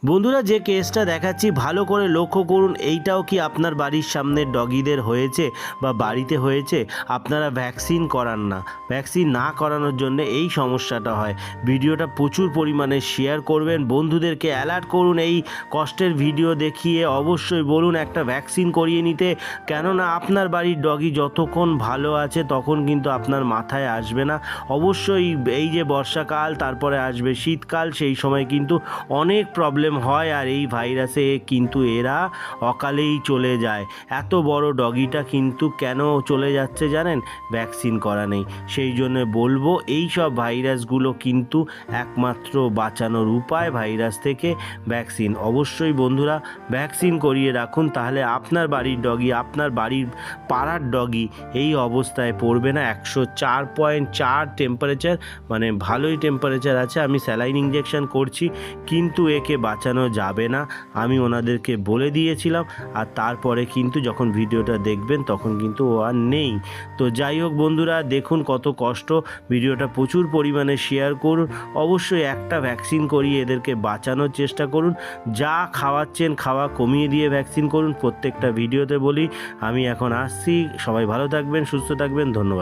বন্ধুরা, যে কেসটা দেখাচ্ছি ভালো করে লক্ষ্য করুন। এইটাও কি আপনার বাড়ির সামনের ডগিদের হয়েছে বা বাড়িতে হয়েছে? আপনারা ভ্যাকসিন করান না। ভ্যাকসিন না করানোর জন্য এই সমস্যাটা হয়। ভিডিওটা প্রচুর পরিমাণে শেয়ার করবেন, বন্ধুদেরকে অ্যালার্ট করুন। এই কষ্টের ভিডিও দেখিয়ে অবশ্যই বলুন একটা ভ্যাকসিন করিয়ে নিতে। কেননা আপনার বাড়ির ডগি যতক্ষণ ভালো আছে তখন কিন্তু আপনার মাথায় আসবে না। অবশ্যই এই যে বর্ষাকাল, তারপরে আসবে শীতকাল, সেই সময় কিন্তু অনেক প্রবলেম হয়। আর এই ভাইরাসে কিন্তু এরা অকালেই চলে যায়। এত বড় ডগিটা কিন্তু কেন চলে যাচ্ছে জানেন? ভ্যাকসিন করা নেই। সেই জন্য বলবো এই সব ভাইরাসগুলো কিন্তু একমাত্র বাঁচানোর উপায় ভাইরাস থেকে ভ্যাকসিন। অবশ্যই বন্ধুরা ভ্যাকসিন করিয়ে রাখুন, তাহলে আপনার বাড়ির ডগি, আপনার বাড়ির পাড়ার ডগি এই অবস্থায় পড়বে না। 104.4 টেম্পারেচার, মানে ভালোই টেম্পারেচার আছে। আমি স্যালাইন ইঞ্জেকশন করছি, কিন্তু একে বাঁচানো যাবে না, আমি ওনাদেরকে বলে দিয়েছিলাম। আর তারপরে কিন্তু যখন ভিডিওটা দেখবেন তখন কিন্তু ও আর নেই। তো যাই হোক বন্ধুরা, দেখুন কত কষ্ট। ভিডিওটা প্রচুর পরিমাণে শেয়ার করুন। অবশ্যই একটা ভ্যাকসিন করিয়ে এদেরকে বাঁচানোর চেষ্টা করুন। যা খাওয়াচ্ছেন খাওয়া কমিয়ে দিয়ে ভ্যাকসিন করুন। প্রত্যেকটা ভিডিওতে বলি। আমি এখন আসছি, সবাই ভালো থাকবেন, সুস্থ থাকবেন, ধন্যবাদ।